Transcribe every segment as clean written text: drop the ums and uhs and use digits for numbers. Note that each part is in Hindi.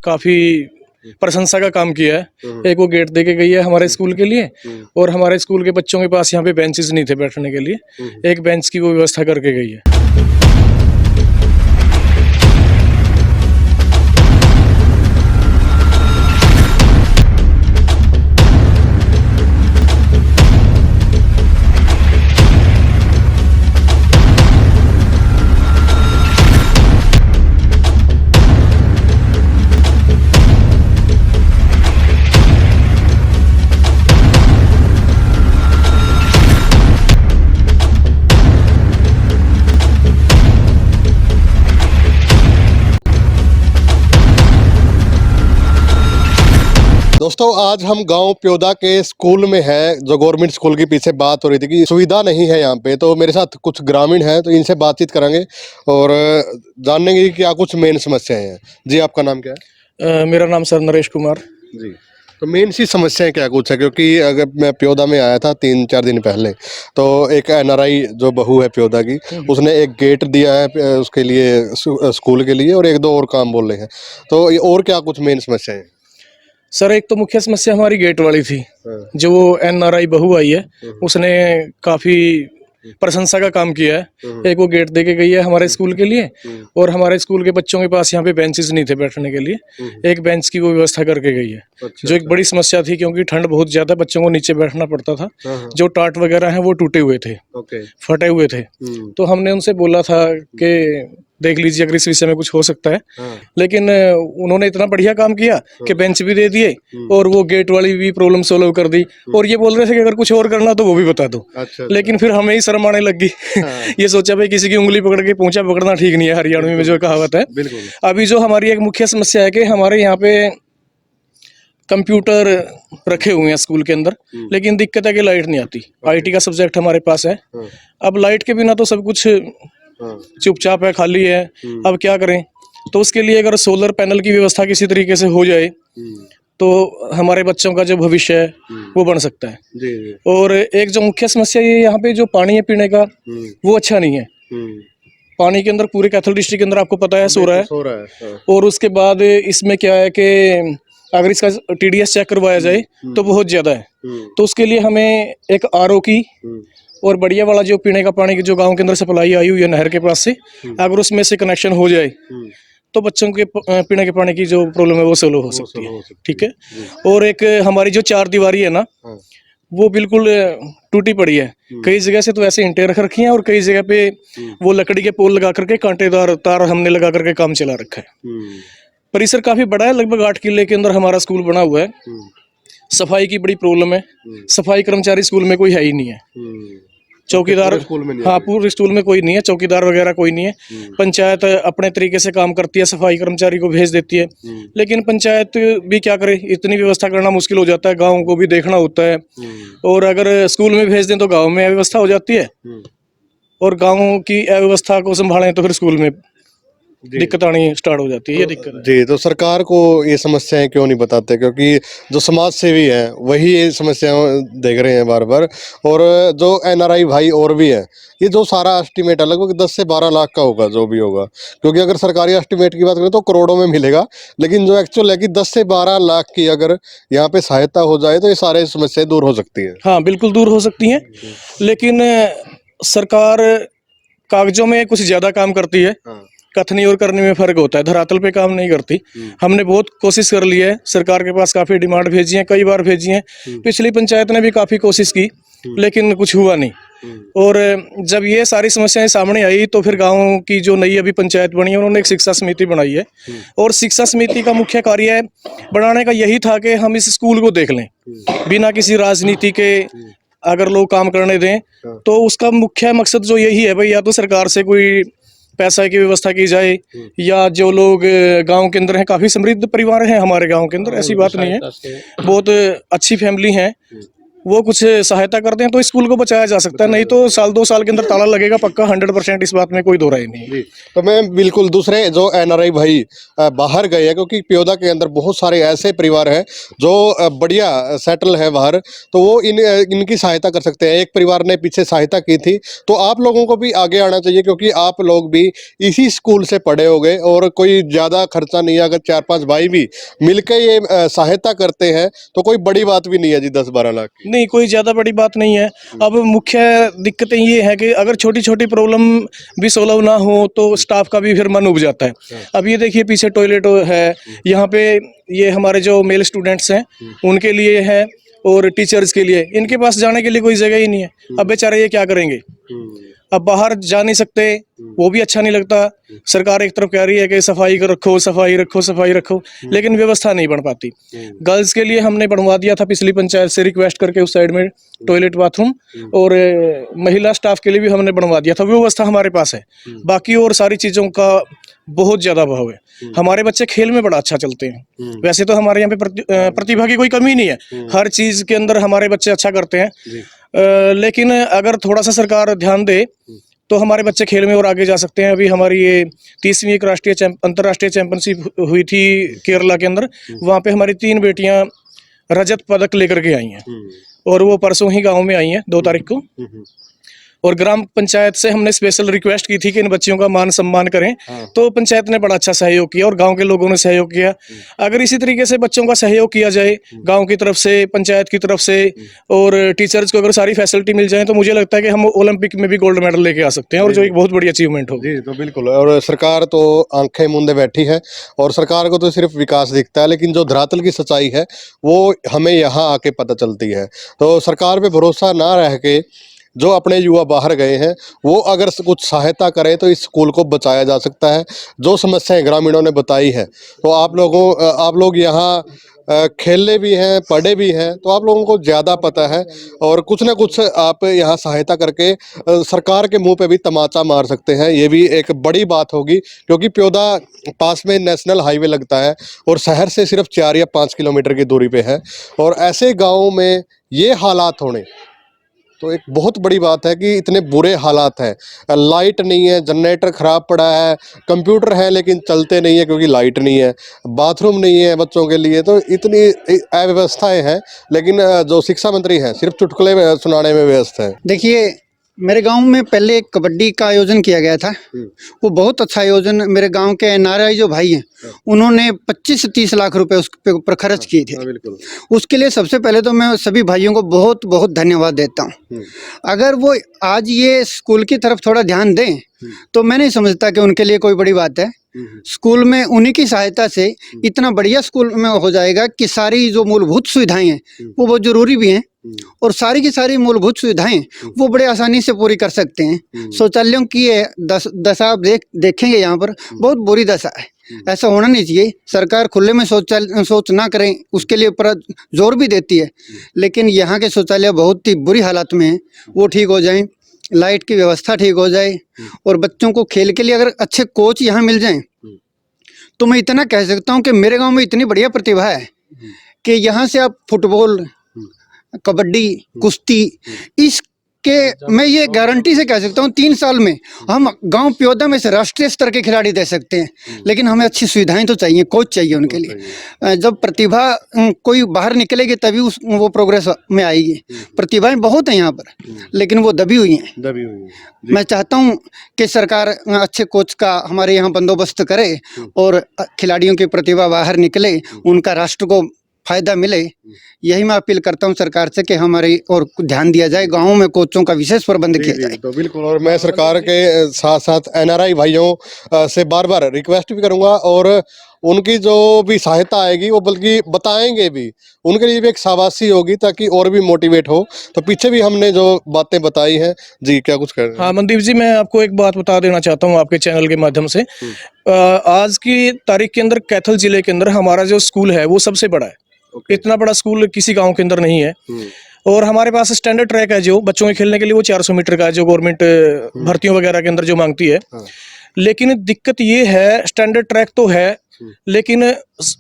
काफ़ी प्रशंसा का काम किया है। एक वो गेट दे के गई है हमारे स्कूल के लिए, और हमारे स्कूल के बच्चों के पास यहाँ पे बेंचेस नहीं थे बैठने के लिए, एक बेंच की वो व्यवस्था करके गई है। दोस्तों आज हम गांव प्योदा के स्कूल में हैं, जो गवर्नमेंट स्कूल के पीछे बात हो रही थी कि सुविधा नहीं है यहाँ पे। तो मेरे साथ कुछ ग्रामीण हैं, तो इनसे बातचीत करेंगे और जानेंगे कि क्या कुछ मेन समस्याएं हैं। जी आपका नाम क्या है? मेरा नाम सर नरेश कुमार। जी, तो मेन सी समस्याएं क्या कुछ है? क्योंकि अगर मैं प्योदा में आया था 3-4 दिन पहले, तो एक एनआरआई जो बहू है प्योदा की, उसने एक गेट दिया है उसके लिए, स्कूल के लिए, और 1-2 और काम बोल रहे हैं। तो ये और क्या कुछ मेन समस्याएं हैं? सर एक तो मुख्य समस्या हमारी गेट वाली थी। जो वो एनआरआई बहू आई है, उसने काफ़ी प्रशंसा का काम किया है। एक वो गेट दे के गई है हमारे स्कूल के लिए, और हमारे स्कूल के बच्चों के पास यहाँ पे बेंचेस नहीं थे बैठने के लिए, एक बेंच की वो व्यवस्था करके गई है। जो एक बड़ी समस्या थी, क्योंकि ठंड बहुत ज़्यादा, बच्चों को नीचे बैठना पड़ता था। जो टाट वगैरह हैं वो टूटे हुए थे, फटे हुए थे। तो हमने उनसे बोला था कि देख लीजिए अगर इस विषय में कुछ हो सकता है, लेकिन उन्होंने इतना बढ़िया काम किया कि बेंच भी दे दिए और वो गेट वाली भी प्रॉब्लम सोल्व कर दी, और ये बोल रहे थे कि अगर कुछ और करना तो वो भी बता दो। लेकिन फिर हमें ही शर्म आने लगी। ये सोचा भाई किसी की उंगली पकड़ के पूंछा पकड़ना ठीक नहीं है, हरियाणवी में जो कहावत है। अभी जो हमारी एक मुख्य समस्या है कि हमारे यहाँ पे कंप्यूटर रखे हुए हैं स्कूल के अंदर, लेकिन दिक्कत है कि लाइट नहीं आती। आईटी का सब्जेक्ट हमारे पास है। अब लाइट के बिना तो सब कुछ चुपचाप है, खाली है। अब क्या करें? तो उसके लिए अगर सोलर पैनल की व्यवस्था किसी तरीके से हो जाए तो हमारे बच्चों का जो भविष्य है वो बन सकता है। जी। और एक जो मुख्य समस्या ये यहाँ पे जो पानी है पीने का, वो अच्छा नहीं है। पानी के अंदर पूरे कैथल डिस्ट्रिक्ट के अंदर आपको पता है सो रहा है। और उसके बाद इसमें क्या है कि अगर इसका टीडीएस चेक करवाया जाए तो बहुत ज्यादा है। तो उसके लिए हमें एक आरओ की और बढ़िया वाला जो पीने का पानी की जो गांव के अंदर सप्लाई आई हुई है नहर के पास से, अगर उसमें से कनेक्शन हो जाए तो बच्चों के पीने के पानी की जो प्रॉब्लम है वो सोल्व हो सकती है। ठीक है। और एक हमारी जो 4 दीवारी है ना, वो बिल्कुल टूटी पड़ी है। कई जगह से तो ऐसे ईंटें रख रखी हैं, और कई जगह पे वो लकड़ी के पोल लगा करके कांटेदार तार हमने लगा करके काम चला रखा है। परिसर काफी बड़ा है, लगभग 8 किले के अंदर हमारा स्कूल बना हुआ है। सफाई की बड़ी प्रॉब्लम है। सफाई कर्मचारी स्कूल में कोई है ही नहीं है। चौकीदार, हाँ पूरे स्कूल में कोई नहीं है, चौकीदार वगैरह कोई नहीं है। पंचायत अपने तरीके से काम करती है, सफाई कर्मचारी को भेज देती है, लेकिन पंचायत भी क्या करे, इतनी व्यवस्था करना मुश्किल हो जाता है। गाँव को भी देखना होता है, और अगर स्कूल में भेज दें तो गाँव में अव्यवस्था हो जाती है, और गाँव की अव्यवस्था को संभालें तो फिर स्कूल में दिक्कत आनी स्टार्ट हो जाती है। ये दिक्कत है। जी, तो सरकार को ये समस्याएं क्यों नहीं बताते? क्योंकि जो समाज सेवी है वही ये समस्याएं देख रहे हैं बार बार, और जो एनआरआई भाई और भी है, ये जो सारा एस्टिमेट है लगभग 10 से 12 लाख का होगा जो भी होगा। क्योंकि अगर सरकारी एस्टिमेट की बात करें तो करोड़ों में मिलेगा, लेकिन जो एक्चुअल है कि 10 से 12 लाख की अगर यहाँ पे सहायता हो जाए तो ये सारे समस्याएं दूर हो सकती है। हाँ बिल्कुल दूर हो सकती हैं, लेकिन सरकार कागजों में कुछ ज्यादा काम करती है, कथनी और करने में फर्क होता है। धरातल पे काम नहीं करती। हमने बहुत कोशिश कर ली है, सरकार के पास काफी डिमांड भेजी है, कई बार भेजी है। पिछली पंचायत ने भी काफी कोशिश की, लेकिन कुछ हुआ नहीं। और जब ये सारी समस्याएं सामने आई तो फिर गांव की जो नई अभी पंचायत बनी है, उन्होंने एक शिक्षा समिति बनाई है, और शिक्षा समिति का मुख्य कार्य बनाने का यही था कि हम इस स्कूल को देख लें बिना किसी राजनीति के। अगर लोग काम करने दें तो उसका मुख्य मकसद जो यही है भाई, या तो सरकार से कोई पैसा की व्यवस्था की जाए, या जो लोग गांव के अंदर हैं, काफी समृद्ध परिवार हैं हमारे गांव के अंदर, ऐसी बात नहीं है, बहुत अच्छी फैमिली हैं, वो कुछ सहायता करते हैं तो स्कूल को बचाया जा सकता है, नहीं तो साल 2 साल के अंदर ताला लगेगा पक्का 100%, इस बात में कोई दो राय नहीं है। जी। तो मैं बिल्कुल दूसरे जो एनआरआई भाई बाहर गए हैं, क्योंकि प्योदा के अंदर बहुत सारे ऐसे परिवार हैं जो बढ़िया सेटल है बाहर, तो वो इनकी सहायता कर सकते हैं। एक परिवार ने पीछे सहायता की थी, तो आप लोगों को भी आगे आना चाहिए, क्योंकि आप लोग भी इसी स्कूल से पढ़े होंगे और कोई ज़्यादा खर्चा नहीं है। अगर 4-5 भाई भी मिलकर ये सहायता करते हैं तो कोई बड़ी बात भी नहीं है जी, 10-12 लाख की। नहीं, कोई ज़्यादा बड़ी बात नहीं है। अब मुख्य दिक्कतें ये हैं कि अगर छोटी छोटी प्रॉब्लम भी सोल्व ना हो तो स्टाफ का भी फिर मन उब जाता है। अब ये देखिए पीछे टॉयलेट है, यहाँ पे ये हमारे जो मेल स्टूडेंट्स हैं उनके लिए है और टीचर्स के लिए, इनके पास जाने के लिए कोई जगह ही नहीं है। अब बेचारे ये क्या करेंगे, अब बाहर जा नहीं सकते, वो भी अच्छा नहीं लगता। सरकार एक तरफ कह रही है कि सफाई को रखो, सफाई रखो, सफाई रखो, लेकिन व्यवस्था नहीं बन पाती। गर्ल्स के लिए हमने बनवा दिया था पिछली पंचायत से रिक्वेस्ट करके उस साइड में टॉयलेट बाथरूम, और महिला स्टाफ के लिए भी हमने बनवा दिया था, व्यवस्था हमारे पास है। बाकी और सारी चीज़ों का बहुत ज़्यादा अभाव है। हमारे बच्चे खेल में बड़ा अच्छा चलते हैं, वैसे तो हमारे यहाँ पे प्रतिभा की कोई कमी नहीं है, हर चीज़ के अंदर हमारे बच्चे अच्छा करते हैं। लेकिन अगर थोड़ा सा सरकार ध्यान दे तो हमारे बच्चे खेल में और आगे जा सकते हैं। अभी हमारी ये 30वीं एक अंतर्राष्ट्रीय चैंपियनशिप हुई थी केरला के अंदर, वहाँ पे हमारी 3 बेटियां रजत पदक लेकर के आई हैं, और वो परसों ही गांव में आई हैं 2 तारीख को। और ग्राम पंचायत से हमने स्पेशल रिक्वेस्ट की थी कि इन बच्चियों का मान सम्मान करें, तो पंचायत ने बड़ा अच्छा सहयोग किया और गांव के लोगों ने सहयोग किया। अगर इसी तरीके से बच्चों का सहयोग किया जाए गांव की तरफ से, पंचायत की तरफ से, और टीचर्स को अगर सारी फैसिलिटी मिल जाए, तो मुझे लगता है कि हम ओलंपिक में भी गोल्ड मेडल लेके आ सकते हैं, और जो एक बहुत बड़ी अचीवमेंट होगी। जी, तो बिल्कुल। और सरकार तो आंखें मूंदे बैठी है, और सरकार को तो सिर्फ विकास दिखता है, लेकिन जो धरातल की सच्चाई है वो हमें यहाँ आके पता चलती है। तो सरकार पे भरोसा ना रह के जो अपने युवा बाहर गए हैं, वो अगर कुछ सहायता करें तो इस स्कूल को बचाया जा सकता है। जो समस्याएं ग्रामीणों ने बताई है, तो आप लोग यहाँ खेले भी हैं, पढ़े भी हैं, तो आप लोगों को ज़्यादा पता है, और कुछ ना कुछ आप यहाँ सहायता करके सरकार के मुंह पे भी तमाचा मार सकते हैं। ये भी एक बड़ी बात होगी, क्योंकि प्योदा पास में नेशनल हाईवे लगता है और शहर से सिर्फ 4 या 5 किलोमीटर की दूरी पे है, और ऐसे गाँव में ये हालात होने तो एक बहुत बड़ी बात है कि इतने बुरे हालात हैं। लाइट नहीं है, जनरेटर ख़राब पड़ा है, कंप्यूटर है लेकिन चलते नहीं है क्योंकि लाइट नहीं है, बाथरूम नहीं है बच्चों के लिए, तो इतनी अव्यवस्थाएं हैं। लेकिन जो शिक्षा मंत्री हैं सिर्फ चुटकुले सुनाने में व्यस्त है। देखिए, मेरे गांव में पहले एक कबड्डी का आयोजन किया गया था। वो बहुत अच्छा आयोजन, मेरे गांव के एनआरआई जो भाई हैं उन्होंने 25 से 30 लाख रुपए उस पर खर्च किए थे। बिल्कुल। उसके लिए सबसे पहले तो मैं सभी भाइयों को बहुत बहुत धन्यवाद देता हूँ। अगर वो आज ये स्कूल की तरफ थोड़ा ध्यान दें तो मैं नहीं समझता कि उनके लिए कोई बड़ी बात है। स्कूल में उन्हीं की सहायता से इतना बढ़िया स्कूल में हो जाएगा कि सारी जो मूलभूत सुविधाएं हैं वो बहुत जरूरी भी हैं, और सारी की सारी मूलभूत सुविधाएं वो बड़े आसानी से पूरी कर सकते हैं। शौचालयों की दशा आप देखेंगे यहाँ पर बहुत बुरी दशा है। ऐसा होना नहीं चाहिए। सरकार खुले में शौच ना करें उसके लिए पर जोर भी देती है, लेकिन यहाँ के शौचालय बहुत ही बुरी हालत में हैं। वो ठीक हो जाएं, लाइट की व्यवस्था ठीक हो जाए, और बच्चों को खेल के लिए अगर अच्छे कोच यहाँ मिल जाएं, तो मैं इतना कह सकता हूँ कि मेरे गांव में इतनी बढ़िया प्रतिभा है कि यहाँ से आप फुटबॉल, कबड्डी, कुश्ती, इसके मैं ये गारंटी से कह सकता हूँ 3 साल में हम गांव प्योदा में से राष्ट्रीय स्तर के खिलाड़ी दे सकते हैं। लेकिन हमें अच्छी सुविधाएं तो चाहिए, कोच चाहिए उनके लिए। जब प्रतिभा कोई बाहर निकलेगी तभी वो प्रोग्रेस में आएगी। प्रतिभाएं बहुत हैं यहाँ पर, लेकिन वो दबी हुई हैं। मैं चाहता हूँ कि सरकार अच्छे कोच का हमारे यहाँ बंदोबस्त करे और खिलाड़ियों की प्रतिभा बाहर निकले, उनका राष्ट्र को फायदा मिले। यही मैं अपील करता हूं सरकार से कि हमारी और ध्यान दिया जाए, गांवों में कोचों का विशेष प्रबंध किया जाए। तो बिल्कुल, और मैं सरकार के साथ साथ एनआरआई भाइयों से बार बार रिक्वेस्ट भी करूंगा, और उनकी जो भी सहायता आएगी वो बल्कि बताएंगे भी, उनके लिए भी एक शाबाशी होगी ताकि और भी मोटिवेट हो। तो पीछे भी हमने जो बातें बताई हैं जी, क्या कुछ कर रहे हैं? हाँ मनदीप जी, मैं आपको एक बात बता देना चाहता हूँ आपके चैनल के माध्यम से। आज की तारीख के अंदर कैथल जिले के अंदर हमारा जो स्कूल है वो सबसे बड़ा है। इतना बड़ा स्कूल किसी गांव के अंदर नहीं है। और हमारे पास स्टैंडर्ड ट्रैक है जो बच्चों के खेलने के लिए, वो 400 मीटर का है जो गवर्नमेंट भर्तियों वगैरह के अंदर जो मांगती है। लेकिन दिक्कत ये है, स्टैंडर्ड ट्रैक तो है लेकिन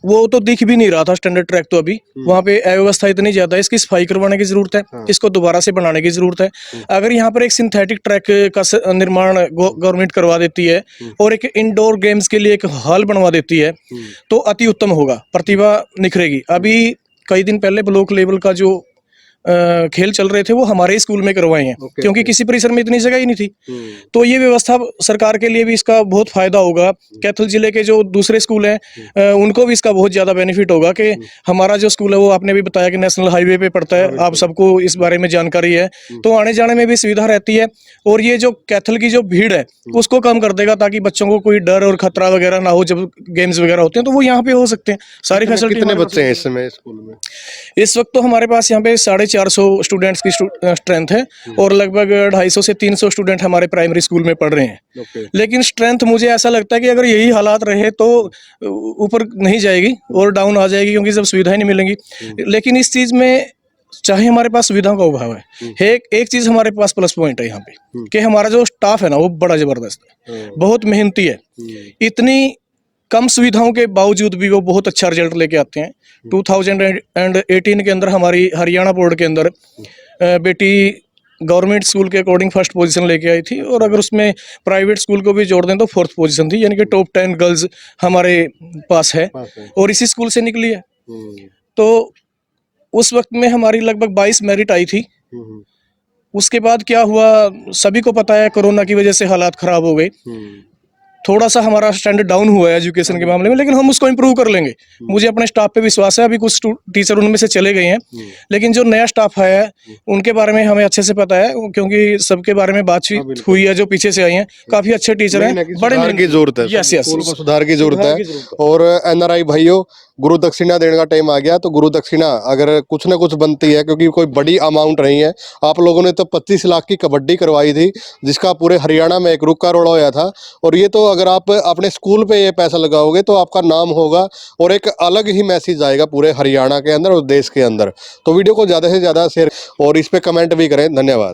वो तो दिख भी नहीं रहा था स्टैंडर्ड ट्रैक। तो अभी वहाँ पे अव्यवस्था इतनी ज्यादा है, इसकी सफाई करवाने की जरूरत है, इसको दोबारा से बनाने की जरूरत है। अगर यहाँ पर एक सिंथेटिक ट्रैक का निर्माण गवर्नमेंट करवा देती है और एक इंडोर गेम्स के लिए एक हॉल बनवा देती है तो अति उत्तम होगा, प्रतिभा निखरेगी। अभी कई दिन पहले ब्लॉक लेवल का जो खेल चल रहे थे वो हमारे ही स्कूल में करवाए हैं, क्योंकि किसी परिसर में इतनी जगह ही नहीं थी। तो ये व्यवस्था सरकार के लिए भी इसका बहुत फायदा होगा। कैथल जिले के जो दूसरे स्कूल हैं उनको भी इसका बहुत ज्यादा बेनिफिट होगा कि हमारा जो स्कूल है वो आपने भी बताया कि नेशनल हाईवे पे पड़ता है, आप सबको इस बारे में जानकारी है, तो आने जाने में भी सुविधा रहती है। और ये जो कैथल की जो भीड़ है उसको कम कर देगा, ताकि बच्चों को कोई डर और खतरा वगैरह ना हो। जब गेम्स वगैरह होते हैं तो वो यहाँ पे हो सकते हैं, सारी फैसिलिटी। कितने बच्चे हैं इस समय स्कूल में? इस वक्त तो हमारे पास यहाँ पे 450 स्टूडेंट्स की स्ट्रेंथ है और लगभग 250 से 300 स्टूडेंट हमारे प्राइमरी स्कूल में पढ़ रहे हैं। लेकिन स्ट्रेंथ मुझे ऐसा लगता है कि अगर यही हालात रहे तो ऊपर नहीं जाएगी और डाउन आ जाएगी, क्योंकि जब सुविधाएं नहीं मिलेंगी। लेकिन इस चीज में चाहे हमारे पास सुविधाओं का अभाव है, एक चीज हमारे पास प्लस पॉइंट है यहाँ पे कि हमारा जो स्टाफ है ना वो बड़ा जबरदस्त है, बहुत मेहनती है। इतनी कम सुविधाओं के बावजूद भी वो बहुत अच्छा रिजल्ट लेके आते हैं। 2018 के अंदर हमारी हरियाणा बोर्ड के अंदर बेटी गवर्नमेंट स्कूल के अकॉर्डिंग फर्स्ट पोजीशन लेके आई थी, और अगर उसमें प्राइवेट स्कूल को भी जोड़ दें तो 4th पोजीशन थी, यानी कि टॉप 10 गर्ल्स हमारे पास है और इसी स्कूल से निकली है। तो उस वक्त में हमारी लगभग 22 मेरिट आई थी। उसके बाद क्या हुआ सभी को पता है, कोरोना की वजह से हालात खराब हो गए, थोड़ा सा हमारा स्टैंडर्ड डाउन हुआ है एजुकेशन के मामले में, लेकिन हम उसको इम्प्रूव कर लेंगे। मुझे अपने स्टाफ पे विश्वास है। अभी कुछ टीचर उनमें से चले गए हैं, लेकिन जो नया स्टाफ आया है उनके बारे में हमें अच्छे से पता है, क्योंकि सबके बारे में बातचीत हुई है। जो पीछे से आई हैं काफी अच्छे टीचर हैं, बड़े सुधार की जरूरत है, स्कूल को सुधार की जरूरत है। और एनआरआई भाइयों, गुरु दक्षिणा देने का टाइम आ गया, तो गुरु दक्षिणा अगर कुछ ना कुछ बनती है, क्योंकि कोई बड़ी अमाउंट नहीं है। आप लोगों ने तो 25 लाख की कबड्डी करवाई थी, जिसका पूरे हरियाणा में एक रुक्का रोड़ा होया था। और ये तो अगर आप अपने स्कूल पे ये पैसा लगाओगे तो आपका नाम होगा और एक अलग ही मैसेज आएगा पूरे हरियाणा के अंदर और देश के अंदर। तो वीडियो को ज़्यादा से ज़्यादा शेयर और इस पे कमेंट भी करें। धन्यवाद।